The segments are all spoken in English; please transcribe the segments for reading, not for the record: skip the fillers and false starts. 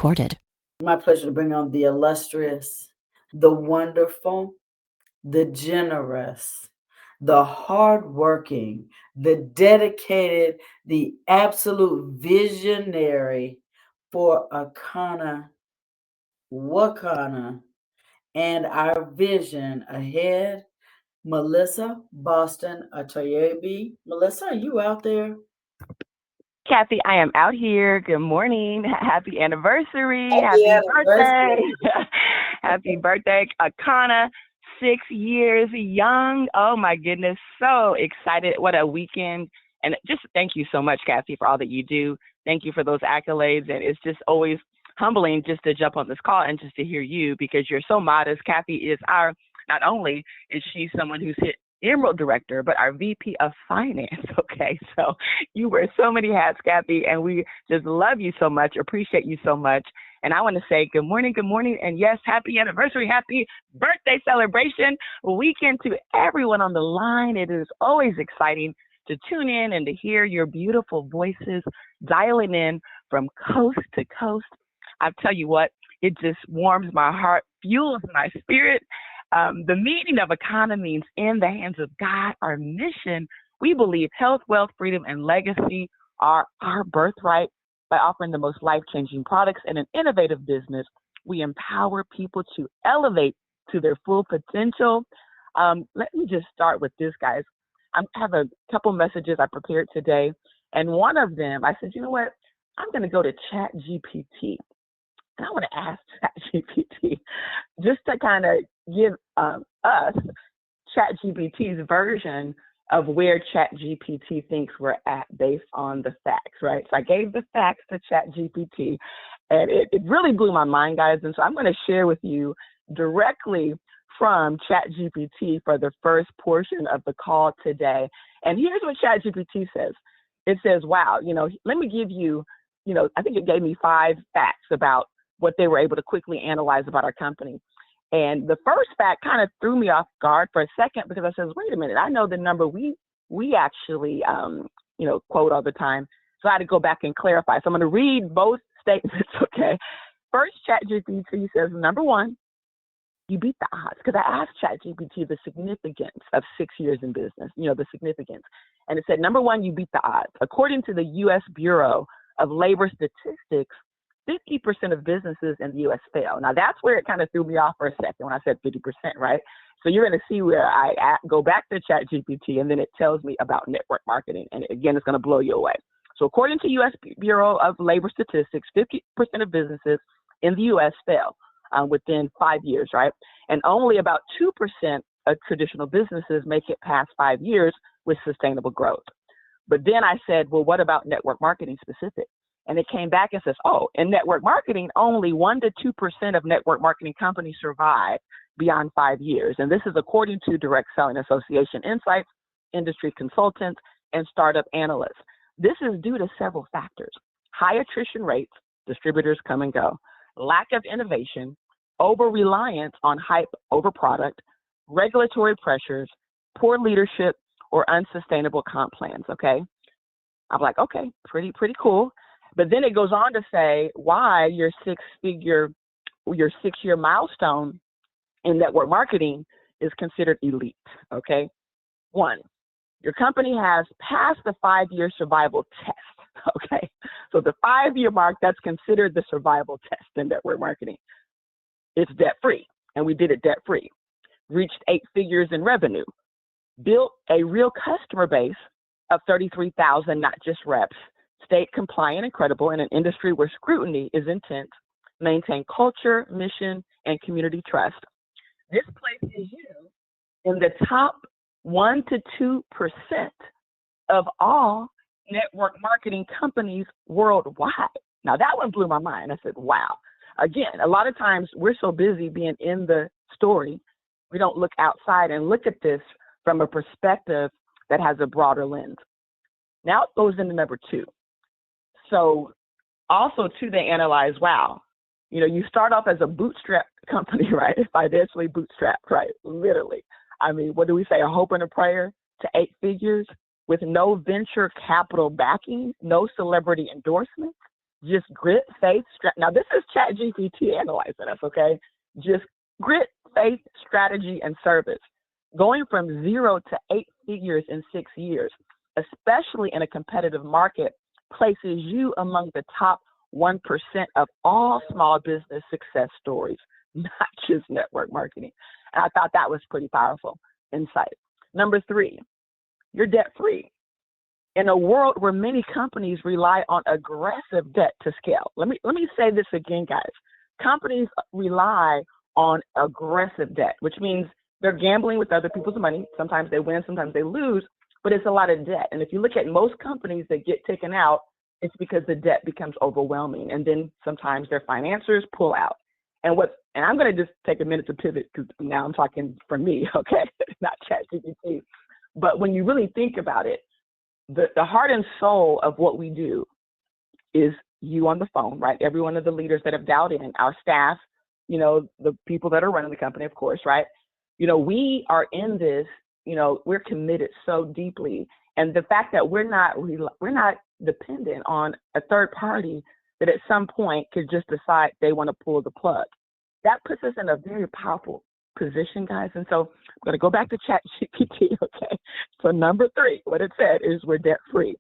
My pleasure to bring on the illustrious, the wonderful, the generous, the hardworking, the dedicated, the absolute visionary for Akana Wakana and our vision ahead. Melissa Boston Atoyebi. Melissa, are you out there? Kathy, I am out here. Good morning. Happy anniversary. Happy Happy birthday. anniversary. Happy birthday, Akana. 6 years young. Oh my goodness. So excited. What a weekend. And just thank you so much, Kathy, for all that you do. Thank you for those accolades. And it's just always humbling just to jump on this call and just to hear you because you're so modest. Kathy is our, not only is she someone who's hit Emerald Director, but our VP of Finance. Okay. So you wear so many hats, Kathy, and we just love you so much, appreciate you so much. And I want to say good morning, and yes, happy anniversary, happy birthday celebration weekend to everyone on the line. It is always exciting to tune in and to hear your beautiful voices dialing in from coast to coast. I tell you what, it just warms my heart, fuels my spirit. The meaning of Akana means in the hands of God. Our mission, we believe health, wealth, freedom, and legacy are our birthright. By offering the most life-changing products and an innovative business, we empower people to elevate to their full potential. Let me just start with this, guys. I have a couple messages I prepared today, and one of them, I said, you know what? I'm going to go to ChatGPT, and I want to ask ChatGPT just to kind of give us ChatGPT's version of where ChatGPT thinks we're at based on the facts, right? So I gave the facts to ChatGPT, and it really blew my mind, guys. And so I'm going to share with you directly from ChatGPT for the first portion of the call today. And here's what ChatGPT says. It says, wow, let me give you, I think it gave me 5 facts about what they were able to quickly analyze about our company. And the first fact kind of threw me off guard for a second because I says, wait a minute, I know the number we actually, quote all the time. So I had to go back and clarify. So I'm going to read both statements, okay? First, ChatGPT says, number one, you beat the odds. Because I asked ChatGPT the significance of 6 years in business, the significance. And it said, number one, you beat the odds. According to the U.S. Bureau of Labor Statistics, 50% of businesses in the U.S. fail. Now, that's where it kind of threw me off for a second when I said 50%, right? So you're going to see where I go back to ChatGPT, and then it tells me about network marketing. And again, it's going to blow you away. So according to U.S. Bureau of Labor Statistics, 50% of businesses in the U.S. fail within 5 years, right? And only about 2% of traditional businesses make it past 5 years with sustainable growth. But then I said, well, what about network marketing specific? And it came back and says, oh, in network marketing, only 1% to 2% of network marketing companies survive beyond 5 years. And this is according to Direct Selling Association Insights, industry consultants, and startup analysts. This is due to several factors: high attrition rates, distributors come and go, lack of innovation, over-reliance on hype over product, regulatory pressures, poor leadership, or unsustainable comp plans, okay? I'm like, okay, pretty cool. But then it goes on to say why your 6-year milestone in network marketing is considered elite, okay? 1, your company has passed the 5-year survival test, okay? So the 5-year mark, that's considered the survival test in network marketing. It's debt-free, and we did it debt-free. Reached 8 figures in revenue. Built a real customer base of 33,000, not just reps. Stayed compliant and credible in an industry where scrutiny is intense. Maintain culture, mission, and community trust. This places you in the top 1% to 2% of all network marketing companies worldwide. Now that one blew my mind. I said, wow. Again, a lot of times we're so busy being in the story, we don't look outside and look at this from a perspective that has a broader lens. Now it goes into number 2. So also too, they analyze, wow, you start off as a bootstrap company, right? Financially bootstrapped, right? Literally. I mean, what do we say? A hope and a prayer to 8 figures with no venture capital backing, no celebrity endorsements. Just grit, faith, now this is ChatGPT analyzing us, okay? Just grit, faith, strategy, and service. Going from 0 to 8 figures in 6 years, especially in a competitive market, places you among the top 1% of all small business success stories, not just network marketing. And I thought that was pretty powerful insight. Number 3, you're debt-free. In a world where many companies rely on aggressive debt to scale. Let me say this again, guys. Companies rely on aggressive debt, which means they're gambling with other people's money. Sometimes they win, sometimes they lose, but it's a lot of debt. And if you look at most companies that get taken out, it's because the debt becomes overwhelming. And then sometimes their financiers pull out. And I'm going to just take a minute to pivot because now I'm talking for me, okay, not ChatGPT. But when you really think about it, the heart and soul of what we do is you on the phone, right? Every one of the leaders that have dialed in, our staff, the people that are running the company, of course, right? We are in this, we're committed so deeply. And the fact that we're not dependent on a third party that at some point could just decide they want to pull the plug. That puts us in a very powerful position, guys. And so I'm going to go back to ChatGPT, okay? So number 3, what it said is we're debt-free.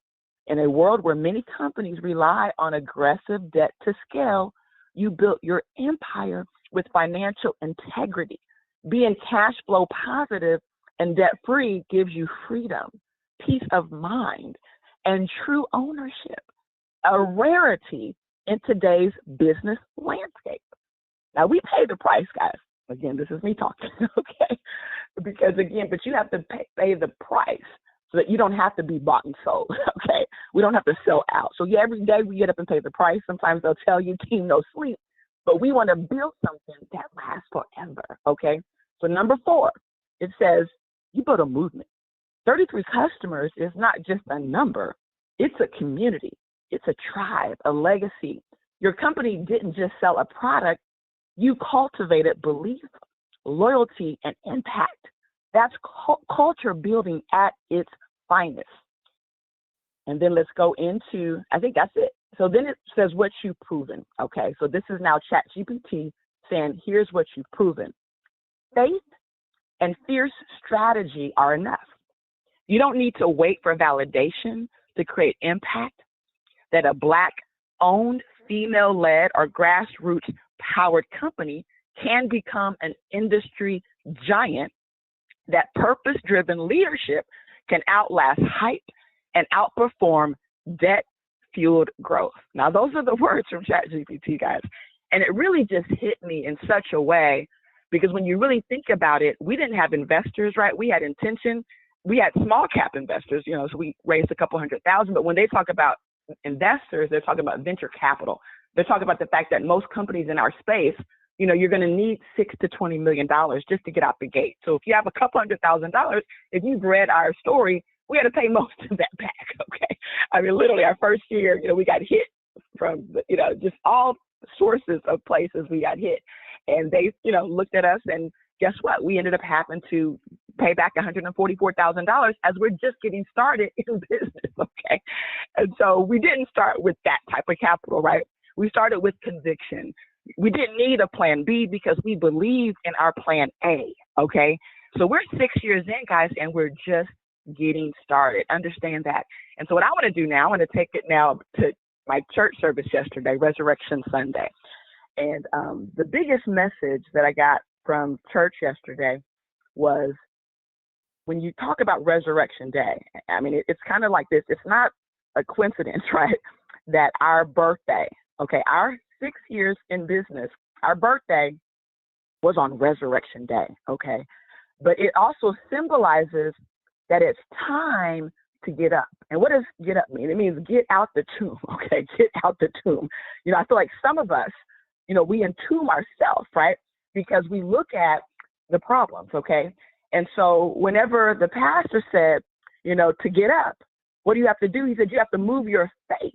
In a world where many companies rely on aggressive debt to scale, you built your empire with financial integrity. Being cash flow positive and debt-free gives you freedom, peace of mind, and true ownership, a rarity in today's business landscape. Now, we pay the price, guys. Again, this is me talking, okay? But you have to pay the price so that you don't have to be bought and sold, okay? We don't have to sell out. So yeah, every day we get up and pay the price. Sometimes they'll tell you, team, no sleep. But we want to build something that lasts forever, okay? So number 4, it says you build a movement. 33 customers is not just a number. It's a community. It's a tribe, a legacy. Your company didn't just sell a product. You cultivated belief, loyalty, and impact. That's culture building at its finest. And then let's go into, I think that's it. So then it says what you've proven. Okay, so this is now ChatGPT saying, here's what you've proven. Faith and fierce strategy are enough. You don't need to wait for validation to create impact that a Black-owned, female-led, or grassroots-powered company can become an industry giant. That purpose-driven leadership can outlast hype and outperform debt-fueled growth. Now, those are the words from ChatGPT, guys. And it really just hit me in such a way because when you really think about it, we didn't have investors, right? We had intention. We had small cap investors, so we raised a couple $100,000. But when they talk about investors, they're talking about venture capital. They're talking about the fact that most companies in our space, you're going to need $6 to $20 million just to get out the gate. So if you have a couple $100,000, if you've read our story, we had to pay most of that back. Okay. I mean, literally our first year, we got hit from, just all sources of places we got hit. And they, looked at us and guess what? We ended up having to pay back $144,000 as we're just getting started in business. Okay. And so we didn't start with that type of capital, right? We started with conviction. We didn't need a plan B because we believed in our plan A, okay? So we're 6 years in, guys, and we're just getting started. Understand that. And so what I want to do now, I want to take it now to my church service yesterday, Resurrection Sunday. And the biggest message that I got from church yesterday was when you talk about Resurrection Day, I mean, it's kind of like this. It's not a coincidence, right, that our birthday, okay, our 6 years in business, our birthday was on Resurrection Day, okay? But it also symbolizes that it's time to get up. And what does get up mean? It means get out the tomb, okay? Get out the tomb. I feel like some of us, we entomb ourselves, right? Because we look at the problems, okay? And so whenever the pastor said, to get up, what do you have to do? He said, you have to move your faith.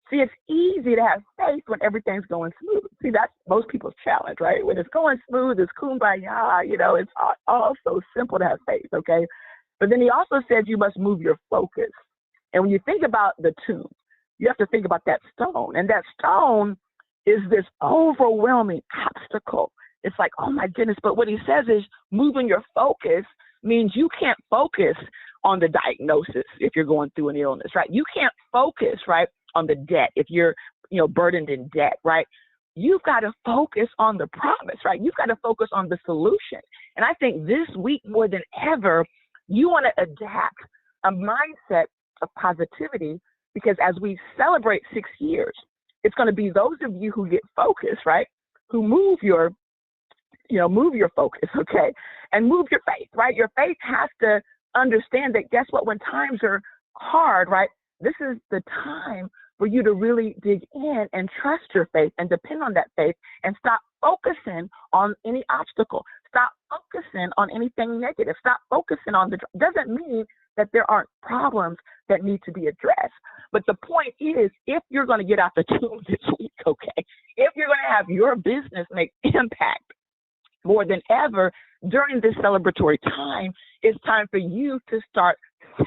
See, it's easy to have faith when everything's going smooth. See, that's most people's challenge, right? When it's going smooth, it's kumbaya, it's all so simple to have faith, okay? But then he also said you must move your focus. And when you think about the tomb, you have to think about that stone. And that stone is this overwhelming obstacle. It's like, oh my goodness. But what he says is moving your focus means you can't focus on the diagnosis if you're going through an illness, right? You can't focus, right, on the debt if you're, burdened in debt, right? You've got to focus on the promise, right? You've got to focus on the solution. And I think this week more than ever, you want to adapt a mindset of positivity, because as we celebrate 6 years, it's going to be those of you who get focused, right? Who move your focus, okay? And move your faith, right? Your faith has to understand that, guess what? When times are hard, right? This is the time for you to really dig in and trust your faith and depend on that faith and stop focusing on any obstacle. Stop focusing on anything negative. Stop focusing on doesn't mean that there aren't problems that need to be addressed. But the point is, if you're going to get out the tomb this week, okay, if you're going to have your business make impact more than ever during this celebratory time, it's time for you to start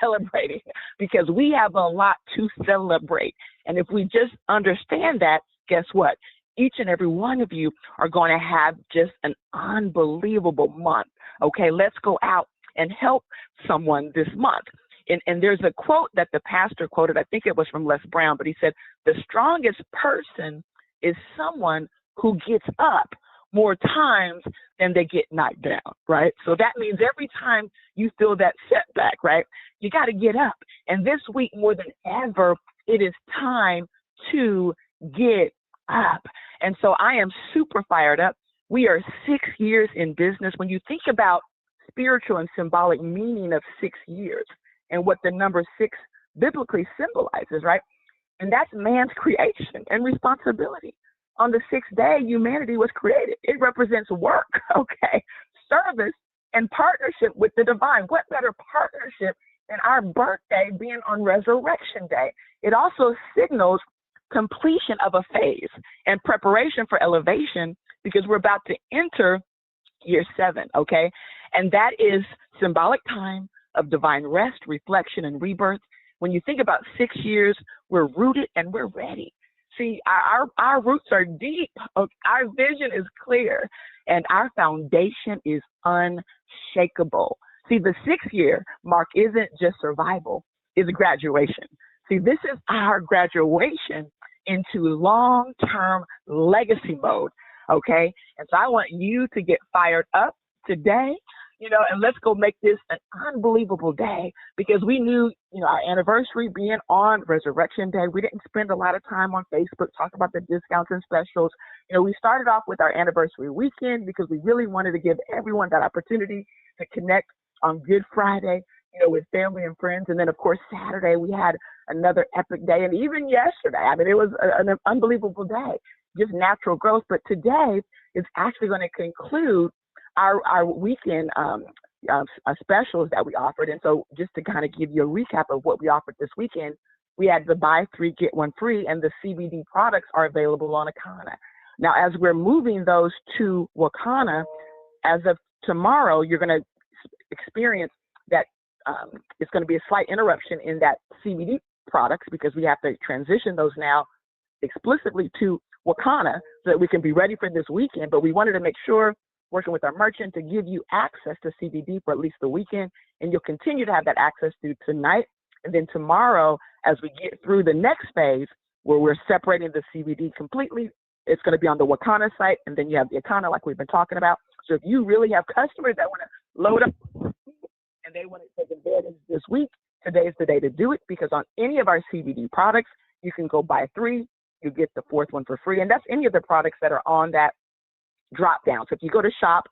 celebrating, because we have a lot to celebrate. And if we just understand that, guess what? Each and every one of you are going to have just an unbelievable month. Okay, let's go out and help someone this month. And there's a quote that the pastor quoted, I think it was from Les Brown, but he said, the strongest person is someone who gets up more times than they get knocked down, right? So that means every time you feel that setback, right, you got to get up. And this week more than ever, it is time to get up. And so I am super fired up. We are 6 years in business. When you think about spiritual and symbolic meaning of 6 years and what the number 6 biblically symbolizes, right? And that's man's creation and responsibility. On the 6th day, humanity was created. It represents work, okay, service, and partnership with the divine. What better partnership than our birthday being on Resurrection Day? It also signals completion of a phase and preparation for elevation, because we're about to enter year 7, okay? And that is symbolic time of divine rest, reflection, and rebirth. When you think about 6 years, we're rooted and we're ready. See, our roots are deep. Our vision is clear, and our foundation is unshakable. See, the 6th year mark isn't just survival, it's graduation. See, this is our graduation into long-term legacy mode, okay? And so I want you to get fired up today, and let's go make this an unbelievable day, because we knew, our anniversary being on Resurrection Day, we didn't spend a lot of time on Facebook talking about the discounts and specials. We started off with our anniversary weekend because we really wanted to give everyone that opportunity to connect on Good Friday, with family and friends. And then, of course, Saturday, we had another epic day. And even yesterday, it was an unbelievable day, just natural growth. But today is actually going to conclude our weekend specials that we offered. And so just to kind of give you a recap of what we offered this weekend, we had the buy 3, get 1 free, and the CBD products are available on Wakana. Now, as we're moving those to Wakana, as of tomorrow, you're going to experience that it's going to be a slight interruption in that CBD products, because we have to transition those now explicitly to Wakana so that we can be ready for this weekend. But we wanted to make sure, working with our merchant, to give you access to CBD for at least the weekend, and you'll continue to have that access through tonight. And then tomorrow, as we get through the next phase where we're separating the CBD completely, it's going to be on the Wakana site, and then you have the Akana like we've been talking about. So if you really have customers that want to load up and they want to take advantage this week, today's the day to do it, because on any of our CBD products, you can go buy 3, you get the 4th one for free. And that's any of the products that are on that drop down. So if you go to shop,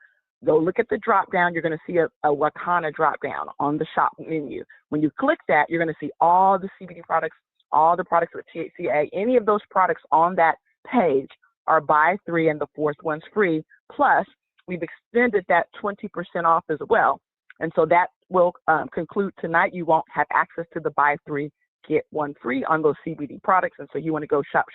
go look at the drop down, you're going to see a Wakana drop down on the shop menu. When you click that, you're going to see all the CBD products, all the products with THCA. Any of those products on that page are buy 3 and the 4th one's free. Plus, we've extended that 20% off as well. And so that will conclude tonight. You won't have access to the buy 3, get 1 free on those CBD products. And so you want to go shop.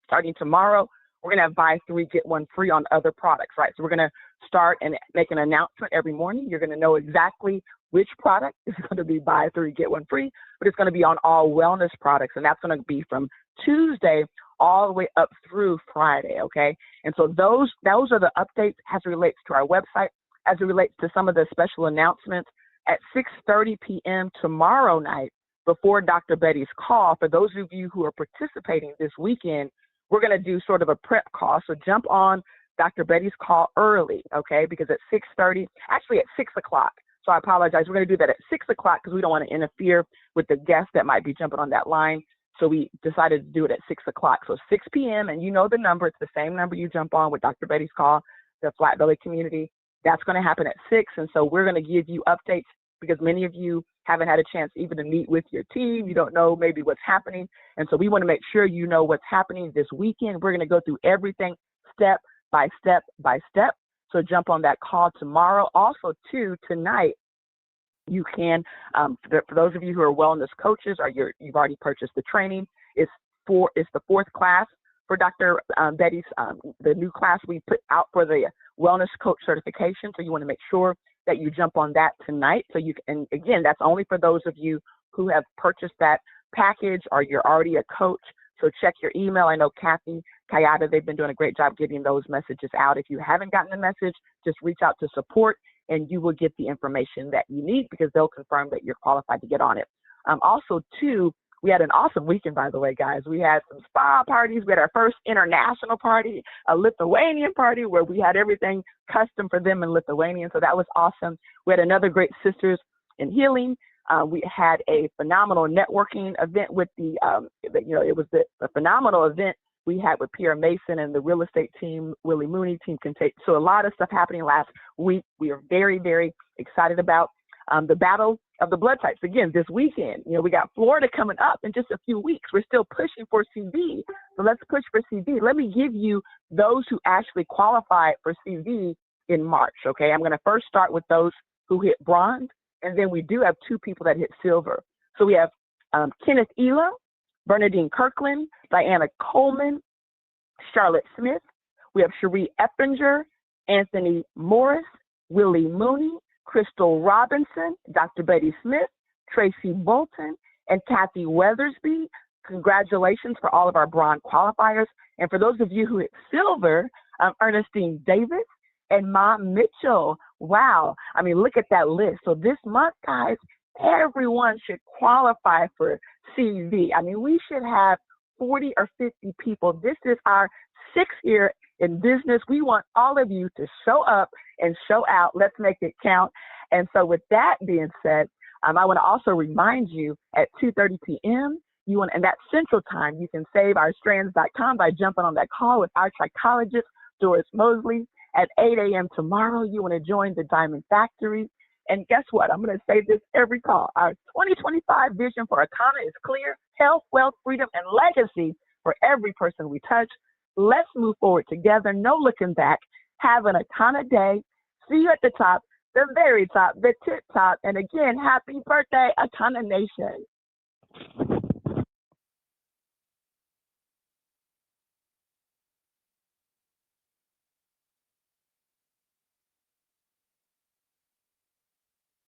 Starting tomorrow, we're going to have buy 3, get 1 free on other products, right? So we're going to start and make an announcement every morning. You're going to know exactly which product is going to be buy 3, get 1 free, but it's going to be on all wellness products. And that's going to be from Tuesday all the way up through Friday, okay? And so those are the updates as it relates to our website, as it relates to some of the special announcements at 6:30 p.m. tomorrow night before Dr. Betty's call. For those of you who are participating this weekend, we're going to do sort of a prep call. So jump on Dr. Betty's call early, okay? Because at 6:30, actually at 6 o'clock. So I apologize. We're going to do that at 6 o'clock because we don't want to interfere with the guests that might be jumping on that line. So we decided to do it at 6 o'clock. So 6 p.m. and you know the number. It's the same number you jump on with Dr. Betty's call, the Flat Belly community. That's going to happen at 6. And so we're going to give you updates because many of you haven't had a chance even to meet with your team. You don't know maybe what's happening. And so we want to make sure you know what's happening this weekend. We're going to go through everything step by step by step. So jump on that call tomorrow. Also, too, tonight, you can, for those of you who are wellness coaches or you've already purchased the training, it's the 4th class for Dr. Betty's, the new class we put out for the wellness coach certification. So you want to make sure that you jump on that tonight. So you can, and again, that's only for those of you who have purchased that package or you're already a coach. So check your email. I know Kathy, Kayada, they've been doing a great job getting those messages out. If you haven't gotten the message, just reach out to support and you will get the information that you need because they'll confirm that you're qualified to get on it. Also, too, we had an awesome weekend, by the way, guys. We had some spa parties. We had our first international party, a Lithuanian party where we had everything custom for them in Lithuanian. So that was awesome. We had another great Sisters in Healing. We had a phenomenal networking event with it was the phenomenal event we had with Pierre Mason and the real estate team, Willie Mooney, Team Contagion. So a lot of stuff happening last week. We are very, very excited about the battle of the blood types. Again, this weekend, we got Florida coming up in just a few weeks. We're still pushing for CV. So let's push for CV. Let me give you those who actually qualified for CV in March, okay? I'm going to first start with those who hit bronze, and then we do have 2 people that hit silver. So we have Kenneth Elam, Bernadine Kirkland, Diana Coleman, Charlotte Smith. We have Cherie Eppinger, Anthony Morris, Willie Mooney, Crystal Robinson, Dr. Betty Smith, Tracy Bolton, and Kathy Weathersby. Congratulations for all of our bronze qualifiers. And for those of you who hit silver, Ernestine Davis and Ma Mitchell. Wow. I mean, look at that list. So this month, guys, everyone should qualify for CV. I mean, we should have 40 or 50 people. This is our 6th year in business. We want all of you to show up and show out. Let's make it count. And so with that being said, I want to also remind you at 2:30 p.m., and that's Central Time, you can save our strands.com by jumping on that call with our psychologist, Doris Mosley. At 8 a.m. tomorrow, you want to join the Diamond Factory. And guess what? I'm going to say this every call. Our 2025 vision for Akana is clear: health, wealth, freedom, and legacy for every person we touch. Let's move forward together. No looking back. Have an Akana day. See you at the top, the very top, the tip top. And again, happy birthday, Akana Nation.